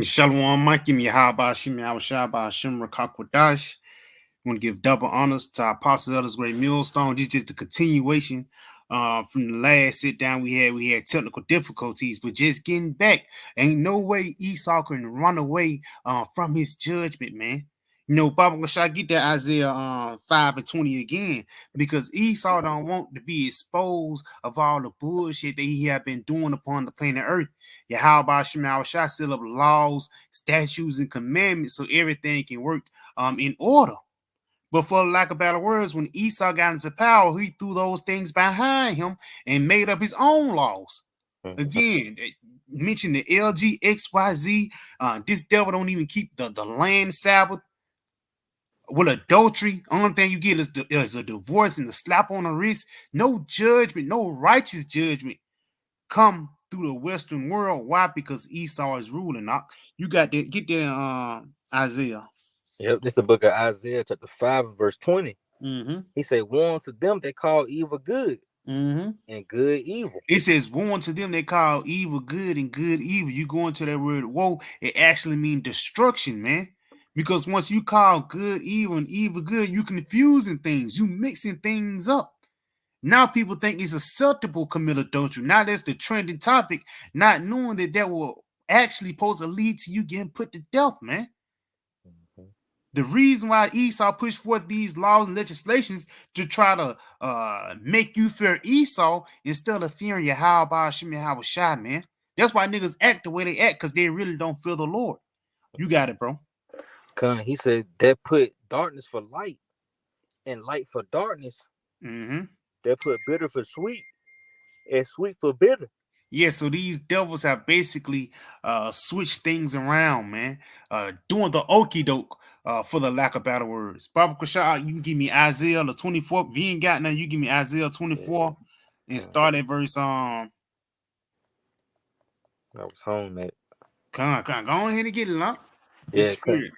Shalom, Mike. Give me a how about Shimmy Awashaba Shimra Kakwadash. Want to give double honors to our apostles, elders, great millstone. This is just a continuation from the last sit down we had. We had technical difficulties, but just getting back. Ain't no way Esau can run away from his judgment, man. You know, Baba, should I get that Isaiah 5:20 again? Because Esau don't want to be exposed of all the bullshit that he have been doing upon the planet Earth. Yeah, how about Shemal Shah set up laws, statutes, and commandments so everything can work in order. But for lack of better words, when Esau got into power, he threw those things behind him and made up his own laws. Again, mention the LGXYZ. This devil don't even keep the land Sabbath. With adultery, only thing you get is a divorce and a slap on the wrist. No judgment, no righteous judgment come through the Western world. Why? Because Esau is ruling. You got that. Get that Isaiah. Yep, this is the book of Isaiah, chapter 5, verse 20. Mm-hmm. He said, "Woe unto them that call evil good Mm-hmm. and good evil." It says, woe unto them they call evil good and good evil. You go into that word woe, it actually means destruction, man. Because once you call good evil and evil good, you confusing things, you mixing things up. Now people think it's acceptable to commit adultery. Now that's the trending topic, not knowing that will actually supposed to lead to you getting put to death, man. The reason why Esau pushed forth these laws and legislations to try to make you fear Esau instead of fearing Yahweh Shem Yahweh Shai, man. That's why niggas act the way they act, because they really don't fear the Lord. You got it, bro. He said, "That put darkness for light and light for darkness. Mm-hmm. That put bitter for sweet and sweet for bitter." Yeah, so these devils have basically switched things around, man. Doing the okey doke, for the lack of better words. Baba Kashah, you can give me Isaiah the 24th. If you ain't got none, you give me Isaiah 24 and start at verse I was home at. Come on, go on ahead and get it locked. This Yeah, spirit.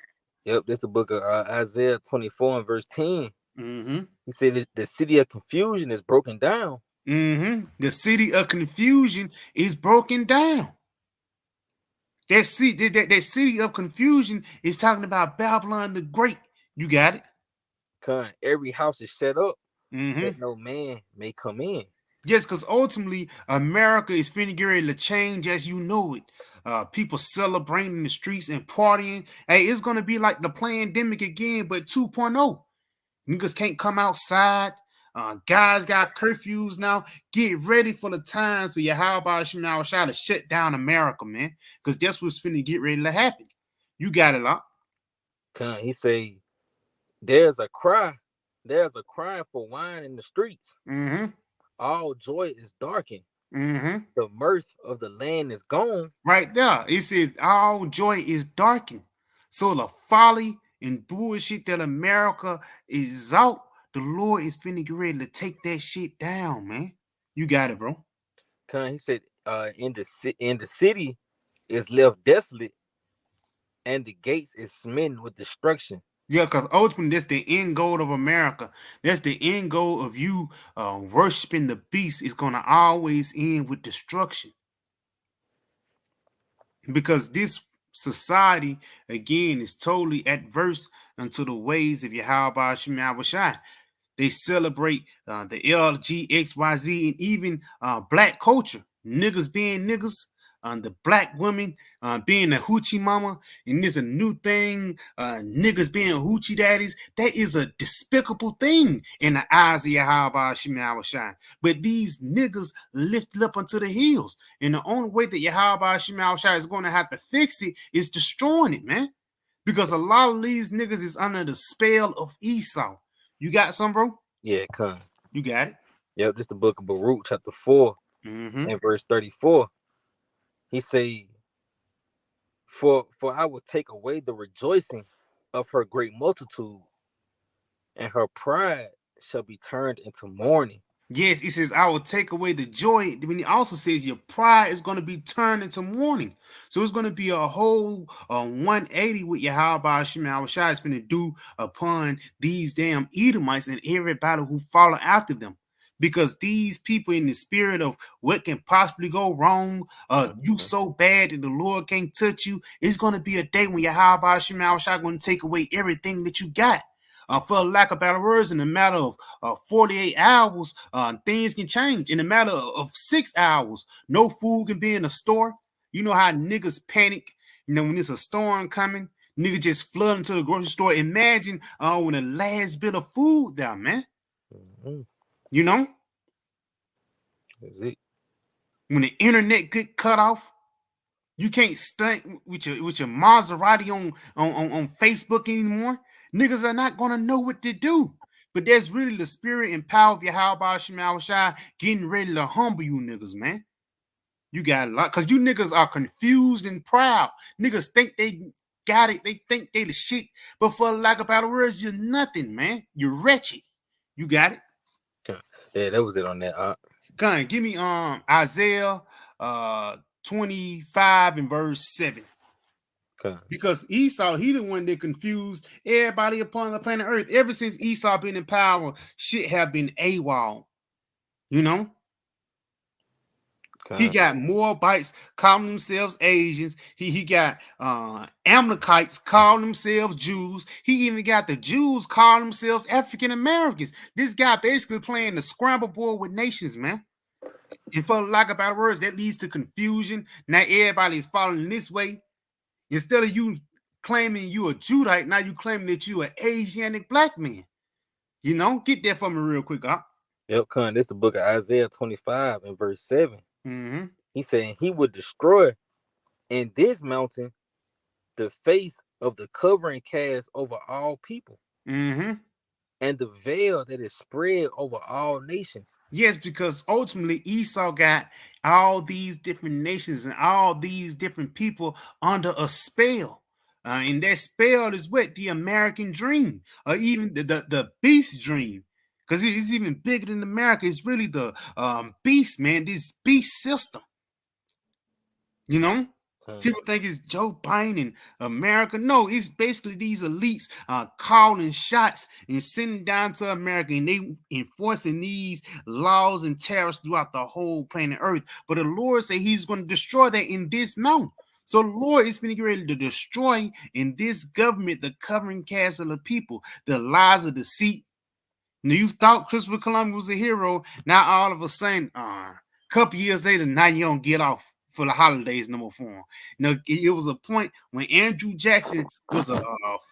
yep, this is the book of Isaiah 24 and verse 10. Mm-hmm. He said that the city of confusion is broken down. Mm-hmm. The city of confusion is broken down. That city of confusion is talking about Babylon the Great. You got it. Every house is set up Mm-hmm. that no man may come in. Yes, because ultimately America is finna get ready to change as you know it. People celebrating in the streets and partying. Hey, it's gonna be like the pandemic again, but 2.0. Niggas can't come outside. Guys got curfews now. Get ready for the times where Yahweh Shema try to shut down America, man. Because that's what's finna get ready to happen. You got it, lot. He say, there's a crying for wine in the streets. Mm-hmm. All joy is darkened. Mm-hmm. The mirth of the land is gone. Right there. It says all joy is darkened. So the folly and bullshit that America is out, the Lord is finna get ready to take that shit down, man. You got it, bro. He said, in the city is left desolate, and the gates is smitten with destruction. Yeah, because ultimately that's the end goal of America. That's the end goal of you worshiping the beast. Is gonna always end with destruction. Because this society, again, is totally adverse unto the ways of Yahweh Shema Shai. They celebrate the LGXYZ and even black culture. Niggas being niggas, the black women being a hoochie mama, and there's a new thing, niggas being hoochie daddies. That is a despicable thing in the eyes of Yahweh Shema Shai. But these niggas lifted up unto the hills. And the only way that Yahweh Shema Shai is going to have to fix it is destroying it, man. Because a lot of these niggas is under the spell of Esau. You got some, bro? Yeah, You got it. Yep, this is the book of Baruch, chapter 4, and verse 34. He say, For I will take away the rejoicing of her great multitude, and her pride shall be turned into mourning. Yes, it says, I will take away the joy. When he also says your pride is going to be turned into mourning. So it's going to be a whole 180 with Yahweh Shema Shai is going to do upon these damn Edomites and everybody who follow after them. because these people in the spirit of what can possibly go wrong, you so bad that the Lord can't touch you. It's gonna be a day when Yahweh Shema Shai gonna take away everything that you got. For lack of better words, in a matter of 48 hours, things can change. In a matter of 6 hours, no food can be in the store. You know how niggas panic, when there's a storm coming, niggas just flood into the grocery store. Imagine when the last bit of food there, man. Mm-hmm. You know, That's it. when the internet get cut off, you can't stunt with your Maserati on Facebook anymore. Niggas are not gonna know what to do. But that's really the spirit and power of Yahweh Shema Shai getting ready to humble you niggas, man. You got a lot, because you niggas are confused and proud. Niggas think they got it. They think they the shit. But for lack of better words, you're nothing, man. You're wretched. You got it? Yeah, that was it on that. Go ahead, give me Isaiah 25 and verse 7. Okay. Because Esau, he the one that confused everybody upon the planet Earth. Ever since Esau been in power, shit have been AWOL. You know? He Okay. got Moabites calling themselves Asians. He got Amalekites calling themselves Jews. He even got the Jews calling themselves African Americans. This guy basically playing the scramble board with nations, man. And for lack of better words, that leads to confusion. Now everybody is following this way. Instead of you claiming you a Judite, now you claiming that you an Asiatic black man. You know, get that for me real quick, Op. Yep, Con. This is the book of Isaiah 25 and verse 7. Mm-hmm. He said he would destroy in this mountain the face of the covering cast over all people, Mm-hmm. and the veil that is spread over all nations. Yes, because ultimately Esau got all these different nations and all these different people under a spell. And that spell is what? The American dream, or even the beast dream. Because it's even bigger than America. It's really the beast, man, this beast system. You know? Hmm. People think it's Joe Biden and America. No, it's basically these elites calling shots and sending down to America, and they enforcing these laws and tariffs throughout the whole planet Earth. But the Lord said He's going to destroy that in this mountain. So the Lord is going to get ready to destroy in this government the covering cast of the people, the lies of deceit. Now, you thought Christopher Columbus was a hero. Now all of a sudden, a couple years later, now you don't get off for the holidays no more for him. Now it was a point when Andrew Jackson was a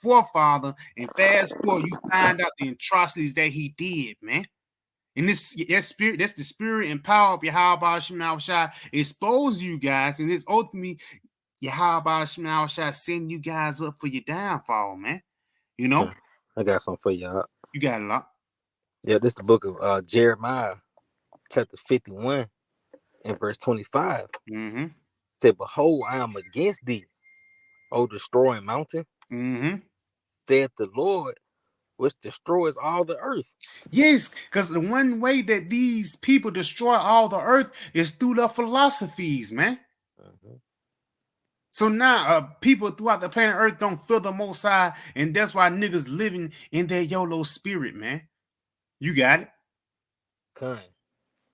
forefather, and fast forward, you find out the atrocities that he did, man. And that's the spirit and power of Yahweh Shema Shai expose you guys, and it's ultimately Yahweh Shema Shai setting you guys up for your downfall, man. You know, Okay. I got something for y'all. you got a lot. Yeah, this is the book of Jeremiah, chapter 51 and verse 25. Mm-hmm. Said, behold, I am against thee, O destroying mountain, Mm-hmm. saith the Lord, which destroys all the earth. Yes, because the one way that these people destroy all the earth is through their philosophies, man. Mm-hmm. So now people throughout the planet Earth don't feel the most high, and that's why niggas living in their YOLO spirit, man. You got it. Kind.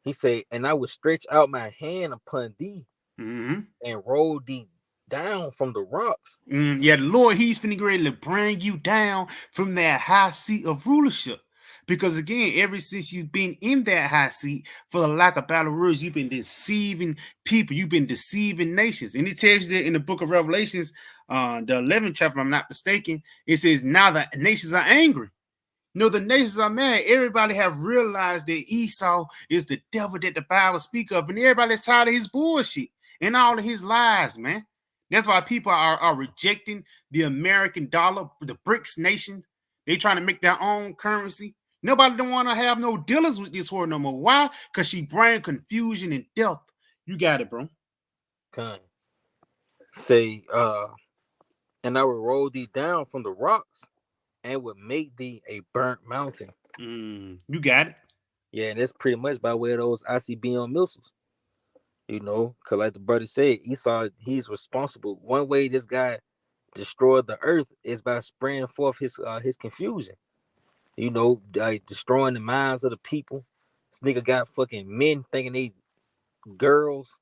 He said, and I will stretch out my hand upon thee Mm-hmm. and roll thee down from the rocks. Yeah, the Lord, He's finna get ready to bring you down from that high seat of rulership. Because again, ever since you've been in that high seat, for the lack of better words, you've been deceiving people, you've been deceiving nations. And it tells you that in the book of Revelations, the 11th chapter, if I'm not mistaken, it says, now the nations are angry. No, the nations are mad. Everybody have realized that Esau is the devil that the Bible speak of, and everybody's tired of his bullshit and all of his lies, man. That's why people are rejecting the American dollar, the BRICS nation. They trying to make their own currency. Nobody don't want to have no dealers with this whore no more. Why? Because she bring confusion and death. You got it, bro. Kind. Say, and I will roll thee down from the rocks and would make thee a burnt mountain. You got it. Yeah, and that's pretty much by way of those ICBM missiles. You know, because like the brother said, Esau, he's responsible. One way this guy destroyed the earth is by spraying forth his confusion. You know, destroying the minds of the people, This nigga got fucking men thinking they girls.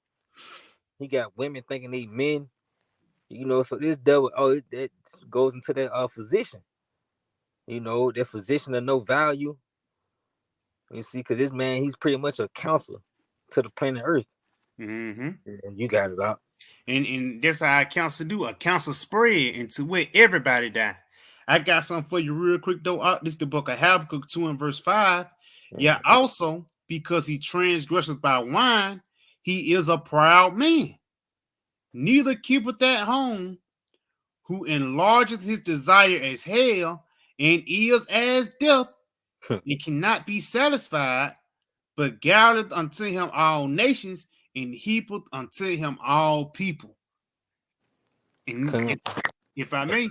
He got women thinking they men. So this devil, that goes into that physician. That physician of no value. You see, because this man, he's pretty much a counselor to the planet Earth. Mm-hmm. And you got it out. And that's how a council do. A council spread into where everybody die. I got something for you real quick though. This is the book of Habakkuk 2 and verse 5. Yeah, also, because he transgresseth by wine, he is a proud man. Neither keepeth at home, who enlargeth his desire as hell, and is as death, and cannot be satisfied, but gathereth unto him all nations, and heapeth unto him all people. And if I may,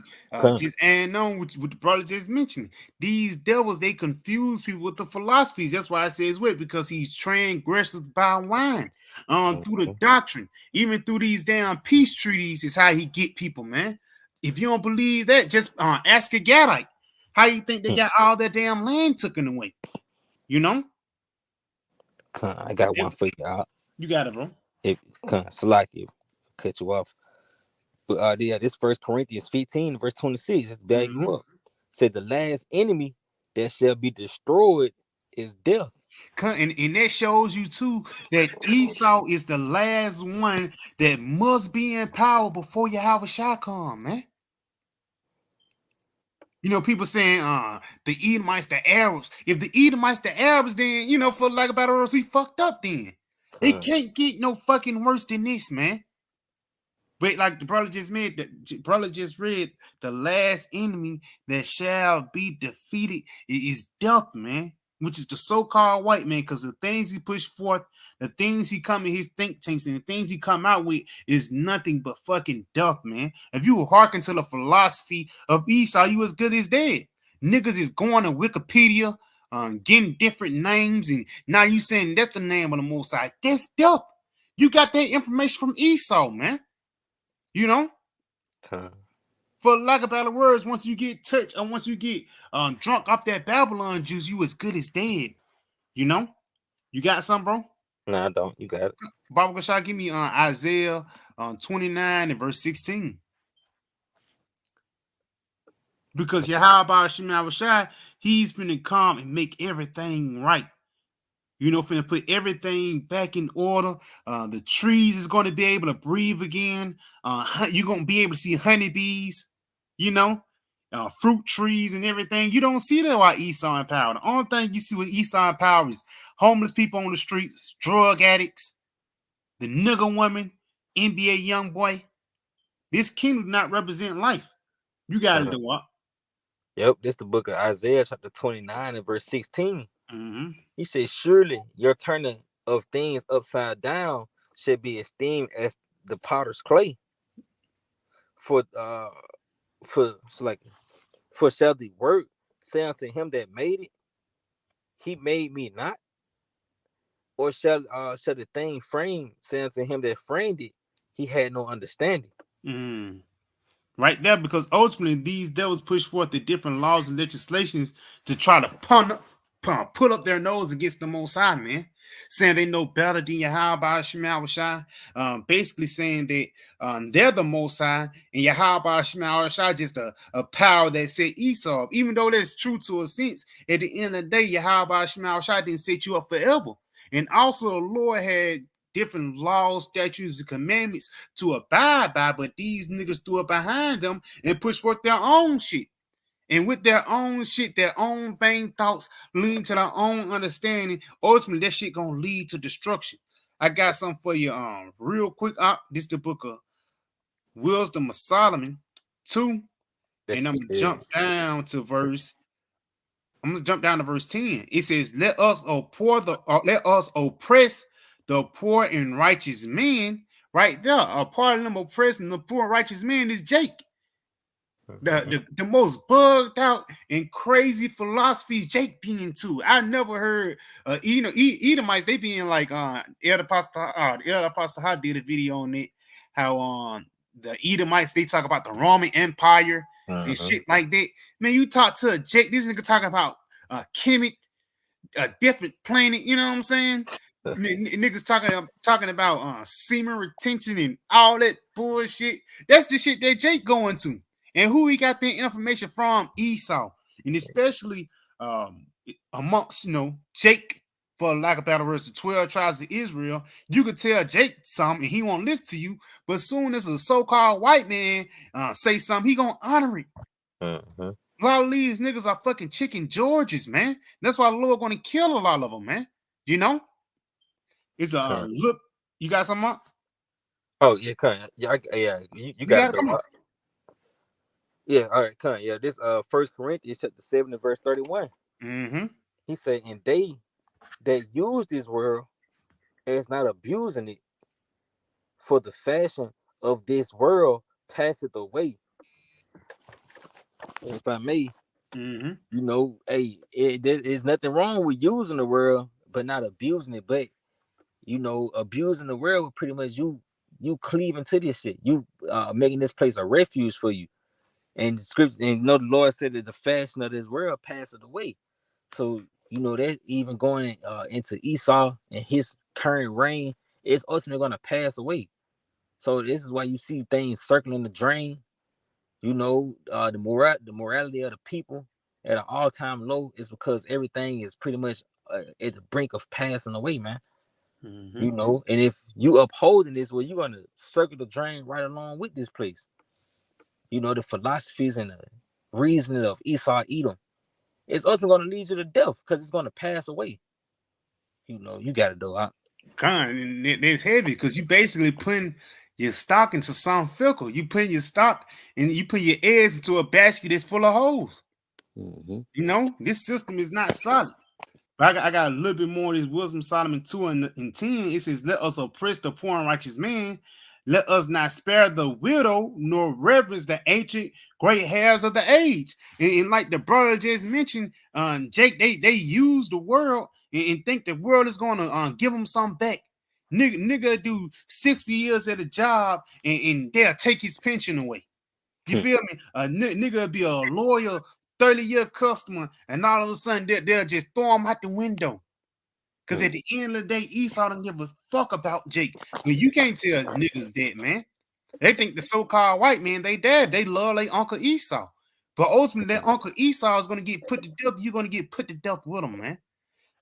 just add on what the brother just mentioned, these devils, they confuse people with the philosophies. That's why I say it's weird, because he's transgressed by wine, through the doctrine, even through these damn peace treaties is how he get people, man. If you don't believe that, just ask a Gadite. How you think they got all their damn land taken away? I got one for you out. You got it, bro. If Salaki, cut you off. But this 1 Corinthians 15, verse 26, just back you up. Said the last enemy that shall be destroyed is death. And that shows you too that Esau is the last one that must be in power before Yahweh Shah come, man. People saying the Edomites, the Arabs. If the Edomites, the Arabs, then for like about us, we fucked up then. They can't get no fucking worse than this, man. But like the brother just read, the last enemy that shall be defeated is death, man, which is the so-called white man, because the things he pushed forth, the things he come in his think tanks, and the things he come out with is nothing but fucking death, man. If you were hearken to the philosophy of Esau, you as good as dead. Niggas is going to Wikipedia, getting different names, and now you saying that's the name of the Most High. That's death. You got that information from Esau, man. For lack of better words, once you get touched or once you get drunk off that Babylon juice, you as good as dead. You got something, bro? No, I don't. You got it. Bible Shah, give me Isaiah 29 and verse 16. Because Yahweh Shema Shai, he's finna come and make everything right. Finna put everything back in order. The trees is going to be able to breathe again. You're going to be able to see honeybees, fruit trees and everything. You don't see that while Esau in power. The only thing you see with Esau in power is homeless people on the streets, drug addicts, the nigger woman, NBA young boy. This kingdom do not represent life. You got to do what? Yep, this the book of Isaiah, chapter 29 and verse 16. Mm-hmm. He says, surely your turning of things upside down should be esteemed as the potter's clay. For shall the word say unto him that made it, he made me not? Or shall the thing framed say unto him that framed it, he had no understanding? Right there, because ultimately these devils push forth the different laws and legislations to try to put up their nose against the Most High, man. Saying they know better than Yahweh Shema Shai. Basically saying that they're the Most High, and Yahweh Shema Shai just a power that set Esau. Even though that's true to a sense, at the end of the day, Yahweh Shema Shai didn't set you up forever. And also, the Lord had different laws, statutes, and commandments to abide by, but these niggas threw it behind them and pushed forth their own shit. And with their own shit, their own vain thoughts, leading to their own understanding, ultimately that shit gonna lead to destruction. I got something for you, real quick. This the book of Wisdom of Solomon 2, and I'm gonna jump down to verse 10. It says, let us oppress the poor and righteous men. Right there, a part of them oppressing the poor and righteous men is Jake. The most bugged out and crazy philosophies Jake being too. I never heard Edomites, they being like Elder Pastor Hot did a video on it, how the Edomites, they talk about the Roman Empire and shit like that. Man, you talk to Jake, this nigga talking about Kemet, a different planet. You know what I'm saying? Niggas talking about semen retention and all that bullshit. That's the shit that Jake going to, and who he got that information from? Esau, and especially amongst Jake, for lack of better words, the 12 tribes of Israel. You could tell Jake something, and he won't listen to you. But soon as a so-called white man say something, he gonna honor it. Mm-hmm. A lot of these niggas are fucking chicken Georges, man. That's why the Lord gonna kill a lot of them, man. You know, it's a look. You got something up? Oh yeah, Con. Yeah, you You got got it to come though. on. Yeah, all right, Con. Yeah, this First Corinthians chapter 7 and verse 31. Mm-hmm. He said, and they that use this world as not abusing it, for the fashion of this world passeth away. And if I may, Mm-hmm. hey, there's nothing wrong with using the world, but not abusing it. But abusing the world, pretty much you cleaving to this shit. You making this place a refuge for you. And the scripture, and the Lord said that the fashion of this world passeth away. So that even going into Esau and his current reign, it's ultimately going to pass away. So this is why you see things circling the drain. The morality of the people at an all-time low is because everything is pretty much at the brink of passing away, man. Mm-hmm. And if you upholding this, well, you're gonna circle the drain right along with this place. The philosophies and the reasoning of Esau Edom, it's ultimately gonna lead you to death because it's gonna pass away. You got to do it. And it's heavy because you basically putting your stock into some fickle. You putting your stock and you put your eggs into a basket that's full of holes. Mm-hmm. This system is not solid. But I got a little bit more of this Wisdom Solomon 2 and 10. It says, let us oppress the poor and righteous man. Let us not spare the widow, nor reverence the ancient great hairs of the age. And like the brother just mentioned, Jake, they use the world and think the world is going to give them something back. Nigga do 60 years at a job and they'll take his pension away. You feel me? A nigga be a loyal 30-year customer, and all of a sudden they'll just throw him out the window. Because at the end of the day, Esau don't give a fuck about Jake. But you can't tell niggas that, man. They think the so-called white man, they dad, they love their Uncle Esau. But ultimately, their Uncle Esau is going to get put to death. You're going to get put to death with him, man.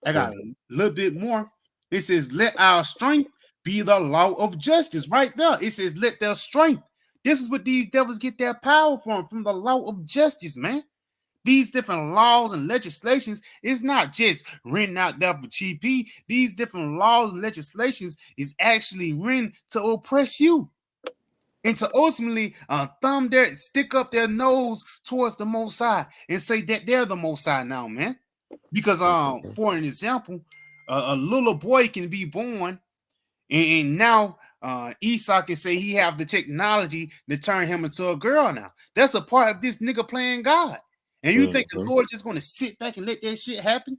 I got a little bit more. It says, let our strength be the law of justice. Right there. It says, let their strength. This is what these devils get their power from the law of justice, man. These different laws and legislations is not just written out there for GP. These different laws and legislations is actually written to oppress you and to ultimately stick up their nose towards the Most High and say that they're the Most High now, man. Because for an example, a little boy can be born, and now Esau can say he have the technology to turn him into a girl now. That's a part of this nigga playing God. And you think the Lord is just going to sit back and let that shit happen?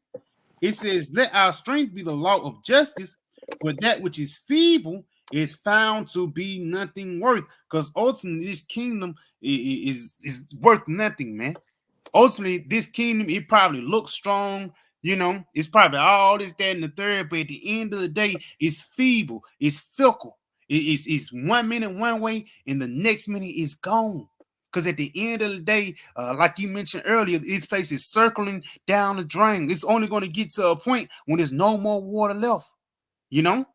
It says, let our strength be the law of justice, for that which is feeble is found to be nothing worth. Because ultimately, this kingdom is worth nothing, man. Ultimately, this kingdom, it probably looks strong, it's probably all this, that, and the third, but at the end of the day, it's feeble, it's fickle. It's 1 minute one way, and the next minute is gone. Because at the end of the day, like you mentioned earlier, this place is circling down the drain. It's only going to get to a point when there's no more water left. You know?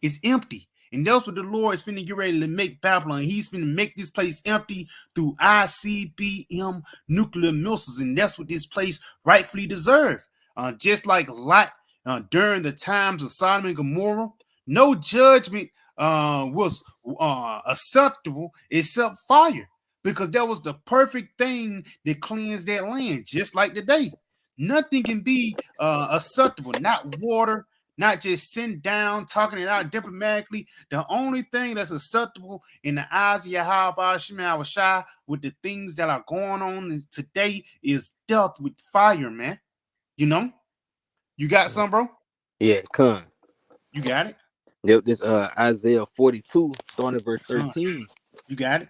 It's empty. And that's what the Lord is finna get ready to make Babylon. He's finna make this place empty through ICBM nuclear missiles. And that's what this place rightfully deserves. Just like Lot during the times of Sodom and Gomorrah, no judgment was acceptable except fire. Because that was the perfect thing that cleansed that land, just like today. Nothing can be acceptable, not water, not just sitting down, talking it out diplomatically. The only thing that's acceptable in the eyes of Yahweh Shema Shai with the things that are going on today is death with fire, man. You know? You got some, bro? Yeah, Con. You got it? Yep, this Isaiah 42, starting at verse 13. You got it?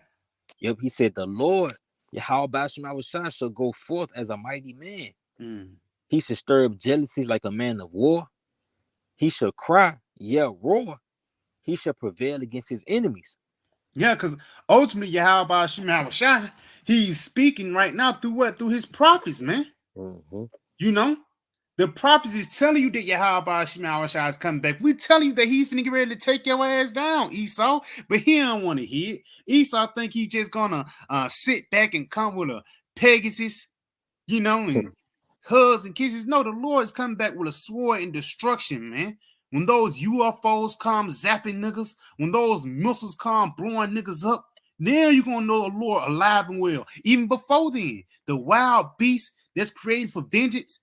Yep, he said, the Lord, Yahweh Shema Shai, shall go forth as a mighty man. He should stir up jealousy like a man of war. He shall cry, yeah, roar. He shall prevail against his enemies. Yeah, because ultimately Yahweh Shema Shai, he's speaking right now through what? Through his prophets, man. Mm-hmm. You know? The prophets is telling you that Yahweh Shema Shai is coming back. We're telling you that he's gonna get ready to take your ass down, Esau. But he don't want to hear it. Esau think he's just gonna sit back and come with a Pegasus, and hugs and kisses. No, the Lord is coming back with a sword and destruction, man. When those UFOs come zapping niggas, when those missiles come blowing niggas up, then you're gonna know the Lord alive and well. Even before then, the wild beast that's created for vengeance,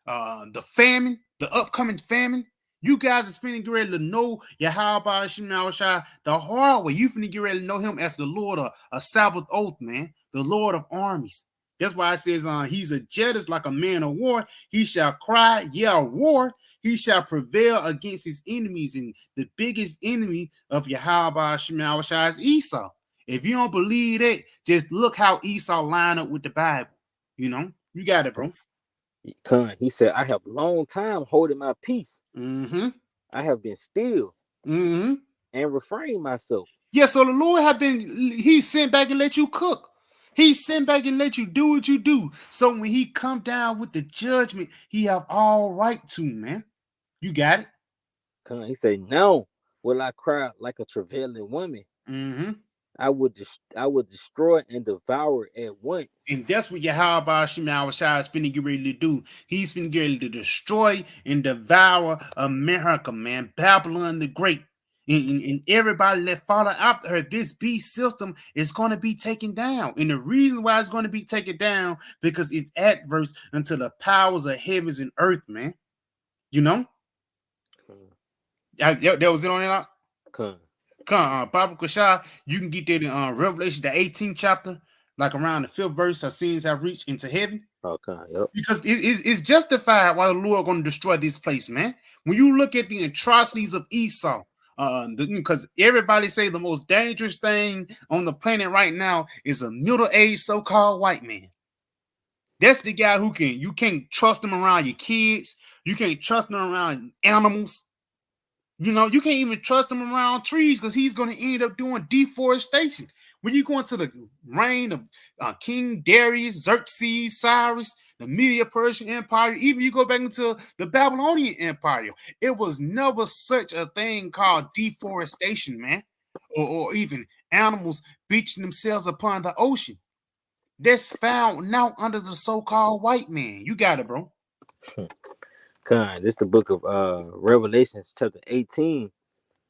the famine, the upcoming famine. You guys is finna get ready to know Yahweh Shema Shai the hard way. You finna get ready to know him as the Lord of a Sabbath oath, man. The Lord of armies. That's why it says he's a jealous like a man of war. He shall cry, yeah, war. He shall prevail against his enemies. And the biggest enemy of Yahweh Shema Shai is Esau. If you don't believe that, just look how Esau line up with the Bible. You got it, bro. He said, I have long time holding my peace. Mm-hmm. I have been still Mm-hmm. and refrained myself. Yeah, so the Lord he sent back and let you cook. He sent back and let you do what you do. So when he come down with the judgment, he have all right to, man. You got it? He said, now will I cry like a travailing woman. Mm-hmm. I would destroy and devour at once. And that's what Yahweh Shema Shai is finna get ready to do. He's finna get ready to destroy and devour America, man. Babylon the Great. And everybody that follow after her, this beast system is going to be taken down. And the reason why it's going to be taken down, because it's adverse unto the powers of heavens and earth, man. You know? That was it on it? Papa Kashah, you can get that in Revelation, the 18th chapter, like around the 5th verse, her sins have reached into heaven. Yep. Because it's justified why the Lord going to destroy this place, man. When you look at the atrocities of Esau, because everybody say the most dangerous thing on the planet right now is a middle-aged so-called white man. That's the guy you can't trust him around your kids. You can't trust him around animals. You can't even trust him around trees because he's going to end up doing deforestation. When you go into the reign of King Darius, Xerxes, Cyrus, the Medo-Persian Empire, even you go back into the Babylonian Empire, it was never such a thing called deforestation, man, or even animals beaching themselves upon the ocean. That's found now under the so-called white man. You got it, bro. This is the book of Revelations, chapter 18,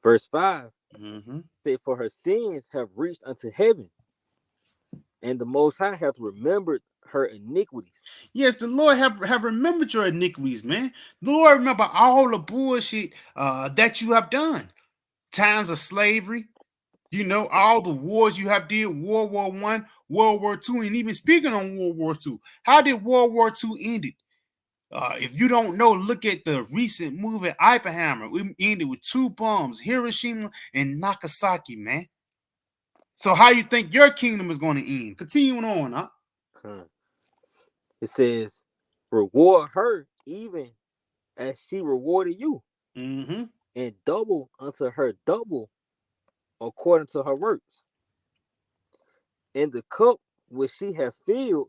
verse 5. Mm-hmm. Say, for her sins have reached unto heaven, and the Most High hath remembered her iniquities. Yes, the Lord have remembered your iniquities, man. The Lord remember all the bullshit that you have done. Times of slavery, all the wars you have did, World War I, World War II, and even speaking on World War II. How did World War II ended? If you don't know, look at the recent movie Oppenheimer. It ended with 2 bombs, Hiroshima and Nagasaki, man. So how you think your kingdom is going to end? Continuing on, huh? It says, reward her even as she rewarded you, Mm-hmm. and double unto her double according to her works. And the cup which she hath filled,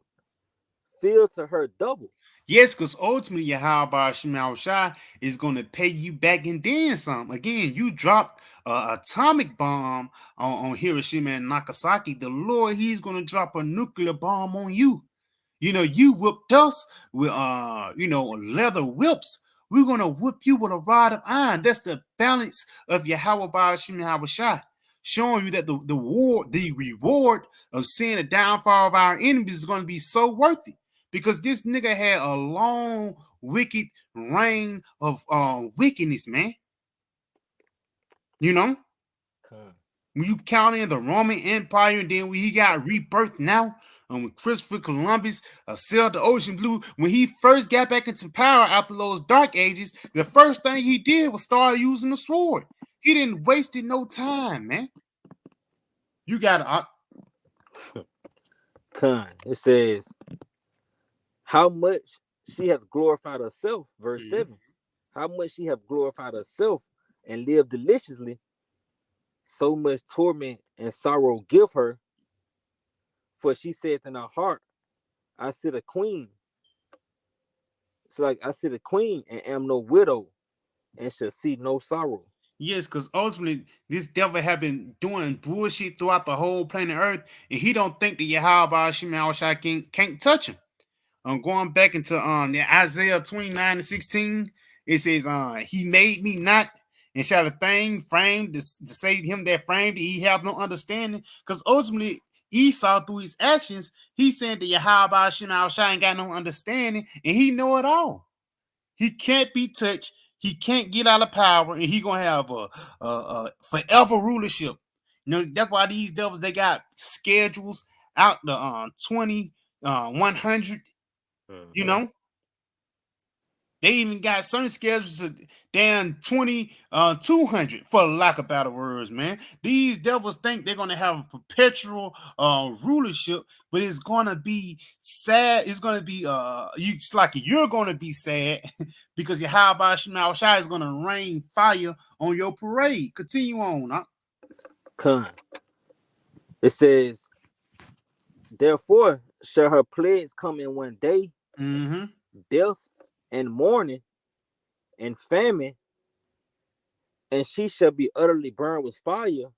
fill to her double. Yes, because ultimately Yahweh Shema Shai is going to pay you back and then some. Again, you dropped an atomic bomb on Hiroshima and Nagasaki. The Lord, he's going to drop a nuclear bomb on you. You whipped us with leather whips. We're gonna whip you with a rod of iron. That's the balance of Yahweh Shema Shai, showing you that the reward of seeing the downfall of our enemies is going to be so worth it. Because this nigga had a long, wicked reign of wickedness, man. You know? When you count in the Roman Empire, and then when he got rebirthed now, when Christopher Columbus sailed the ocean blue, when he first got back into power after those dark ages, the first thing he did was start using the sword. He didn't waste it no time, man. You got It says, how much she hath glorified herself, verse Mm-hmm. 7. How much she hath glorified herself and lived deliciously, so much torment and sorrow give her. For she saith in her heart, I sit a queen. So like I sit a queen and am no widow and shall see no sorrow. Yes, because ultimately this devil have been doing bullshit throughout the whole planet Earth, and he don't think that Yahweh Shema Shai can't touch him. Going back into the Isaiah 29:16, it says, he made me not, and shall a thing framed to say to him that framed it, he have no understanding. Because ultimately Esau, through his actions, he said that Yahweh Shema Shai ain't got no understanding, and he know it all. He can't be touched. He can't get out of power, and he gonna have a forever rulership. You know, that's why these devils, they got schedules out the 20, 100. You Mm-hmm. know, they even got certain schedules down 20, 200, for lack of better words, man. These devils think they're gonna have a perpetual rulership, but it's gonna be sad. It's gonna be it's like you're gonna be sad because your Yahweh Shema Shai is gonna rain fire on your parade. Continue on, huh? Con. It says, therefore shall her plagues come in one day, Mm-hmm. death and mourning and famine, and she shall be utterly burned with fire.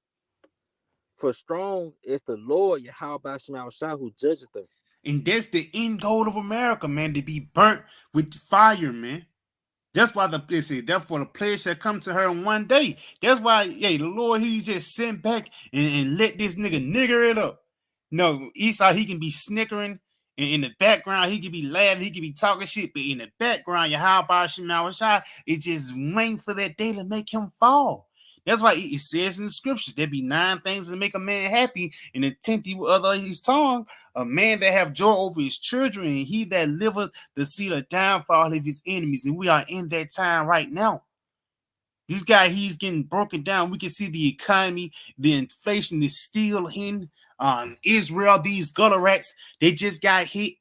For strong is the Lord Yahweh Shema Shai who judgeth her. And that's the end goal of America, man, to be burnt with fire, man. That's why they say, therefore the plague shall come to her in one day. That's why, the Lord, he just sent back and let this nigger it up. No, Esau, he can be snickering. And in the background, he can be laughing, he can be talking shit, but in the background, Yahweh Shema Shai is just waiting for that day to make him fall. That's why it says in the scriptures, there be 9 things that make a man happy, and the 10th he will utter his tongue. A man that have joy over his children, and he that liveth to see the downfall of his enemies. And we are in that time right now. This guy, he's getting broken down. We can see the economy, the inflation is still hitting. Israel, these gutter rats, they just got hit.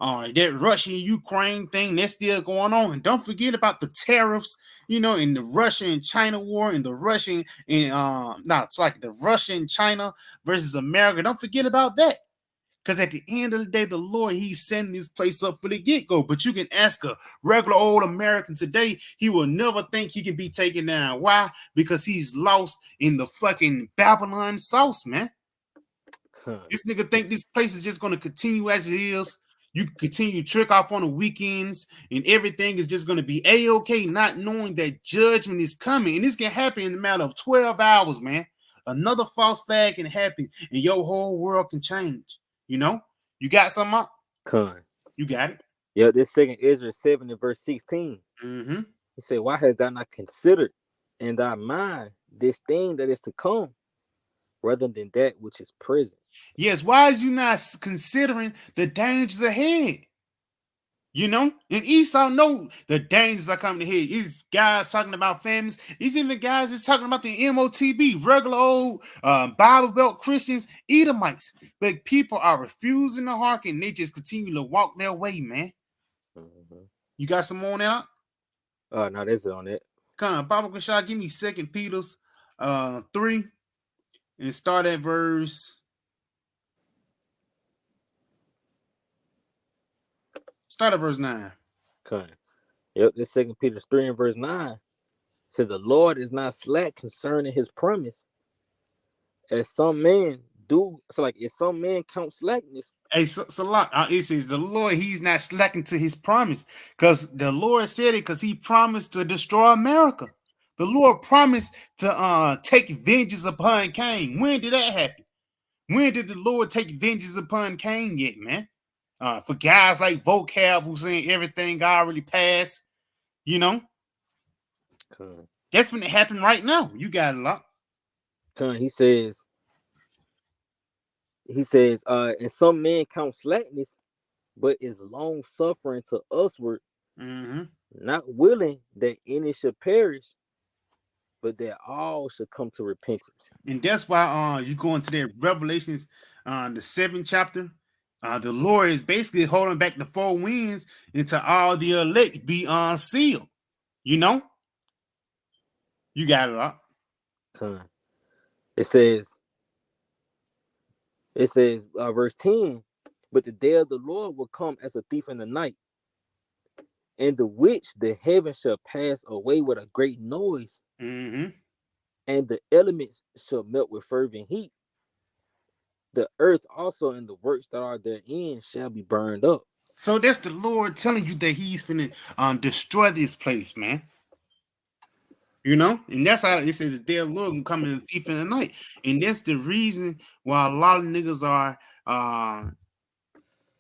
That Russia and Ukraine thing, that's still going on. And don't forget about the tariffs, in the Russia and China war, and the Russian and it's like the Russia and China versus America. Don't forget about that. Because at the end of the day, the Lord, he's setting this place up for the get-go. But you can ask a regular old American today, he will never think he can be taken down. Why? Because he's lost in the fucking Babylon sauce, man. This nigga think this place is just going to continue as it is. You continue to trick off on the weekends, and everything is just going to be A-okay, not knowing that judgment is coming. And this can happen in a matter of 12 hours, man. Another false flag can happen, and your whole world can change. You know? You got something up? Con. You got it. Yeah, this second Ezra 7 and verse 16. Mm-hmm. He said, why hast thou not considered in thy mind this thing that is to come, rather than that which is present? Yes, why is you not considering the dangers ahead? And Esau know the dangers are coming ahead. These guys talking about famines. These even guys is talking about the MOTB, regular old Bible Belt Christians, Edomites. But people are refusing to hearken. They just continue to walk their way, man. Mm-hmm. You got some more on that? Oh, no, that's it on it. Come on, Bible Shah, give me 2 Peter's 3 and start at verse. Start at verse 9. Con. Yep, this second Peter 3 and verse 9 said, the Lord is not slack concerning his promise, as some men do. So, like, if some men count slackness. Hey, it says the Lord, he's not slacking to his promise, because the Lord said it, because he promised to destroy America. The Lord promised to take vengeance upon Cain. When did that happen? When did the Lord take vengeance upon Cain yet, man? For guys like Vocab who's saying everything already passed, you know, Con. that's when it happened right now. You got a lot. Con, and some men count slackness, but is long suffering to usward, Mm-hmm. not willing that any should perish, but that all should come to repentance. And that's why you go into that Revelations, the 7th chapter. The Lord is basically holding back the four winds until all the elect be unsealed. You know, you got it up. Con. It says, verse 10, but the day of the Lord will come as a thief in the night, in the which the heavens shall pass away with a great noise, Mm-hmm. and the elements shall melt with fervent heat. The earth also and the works that are therein shall be burned up. So that's the Lord telling you that He's finna destroy this place, man. You know, and that's how it says the day of the Lord gonna come in the thief in the night, and that's the reason why a lot of niggas are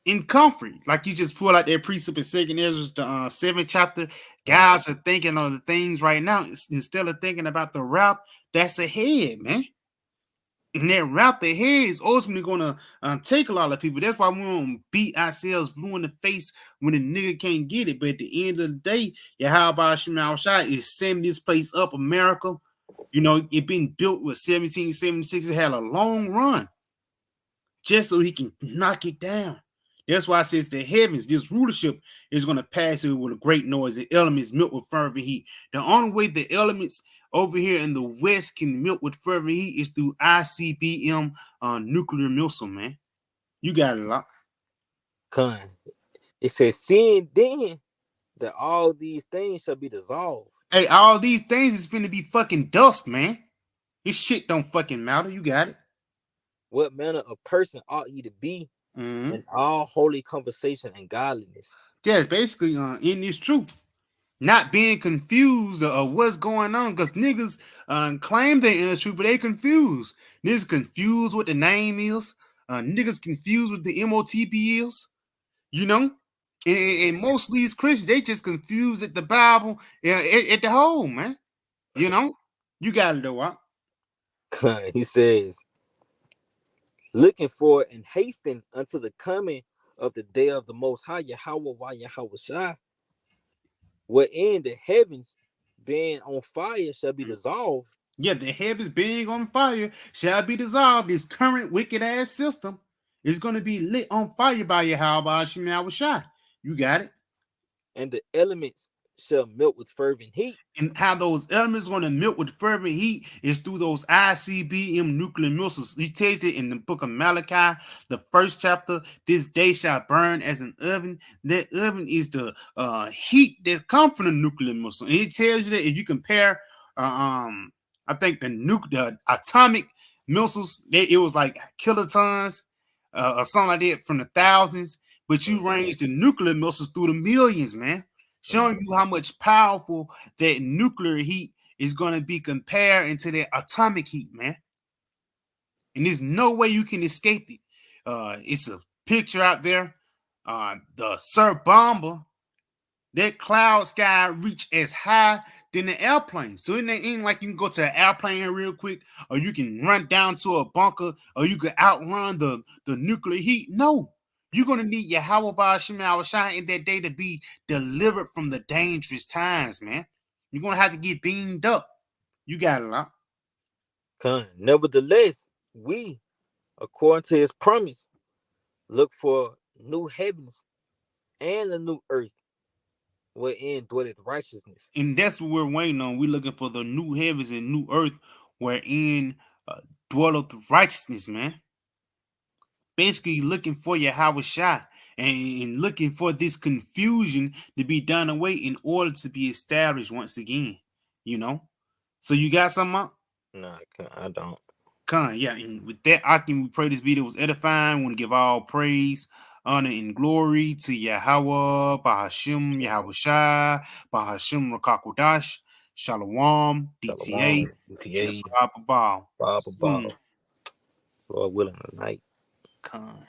in comfort. Like you just pull out that precept in Second Ezra, the seventh chapter. Guys are thinking of the things right now instead of thinking about the route that's ahead, man. And that route ahead is ultimately gonna take a lot of people. That's why we don't beat ourselves blue in the face when a nigga can't get it. But at the end of the day, how about Shemal Shai is setting this place up, America. You know, it been built with 1776. It had a long run just so he can knock it down. That's why it says the heavens, this rulership is going to pass it with a great noise. The elements melt with fervent heat. The only way the elements over here in the West can melt with fervent heat is through ICBM nuclear missile, man. You got it, lot. Con. It says, seeing then that all these things shall be dissolved. Hey, all these things is finna be fucking dust, man. This shit don't fucking matter. You got it. What manner of person ought ye to be Mm-hmm. in all holy conversation and godliness? Yeah, basically in this truth. Not being confused of what's going on, because niggas claim they're in the truth, but they confused. Niggas confused what the name is. Niggas confused what the MOTB is. You know, and most of these Christians they just confused at the Bible, at the whole man. You know, you got it though. Huh? He says, looking for and hasting unto the coming of the day of the Most High Yahweh Yahweh Shai, wherein the heavens being on fire shall be dissolved. Yeah, the heavens being on fire shall be dissolved. This current wicked ass system is going to be lit on fire by Yahweh Shemel Shai. You got it. And the elements shall melt with fervent heat. And how those elements are going to melt with fervent heat is through those ICBM nuclear missiles. He tells it in the book of Malachi, the first chapter. This day shall burn as an oven. That oven is the heat that comes from the nuclear missile. And it tells you that if you compare, I think the atomic missiles, it was like kilotons or something like that from the thousands. But you range the nuclear missiles through the millions, man, showing you how much powerful that nuclear heat is going to be compared into that atomic heat, man. And there's no way you can escape it. It's a picture out there. The Sir Bomber, that cloud sky reach as high than the airplane. So it ain't like you can go to an airplane real quick, or you can run down to a bunker, or you can outrun the nuclear heat. No, you're gonna need your Yahweh Shema Shine in that day to be delivered from the dangerous times, man. You're gonna have to get beamed up. You got it, lot. Nevertheless, we, according to his promise, look for new heavens and a new earth wherein dwelleth righteousness. And that's what we're waiting on. We're looking for the new heavens and new earth wherein dwelleth righteousness, man. Basically looking for your Howard shot and looking for this confusion to be done away in order to be established once again. You know? So you got something up? Nah, I don't. Con, yeah. And with that, I think we pray this video was edifying. We want to give all praise, honor, and glory to Yahweh, Bahashim, Yahweh Shai, Bahashim Rakakwadash, Shalom, DTA, Shalom, and the UTA, Babal. Bob, Soon. Lord willing, tonight. Con.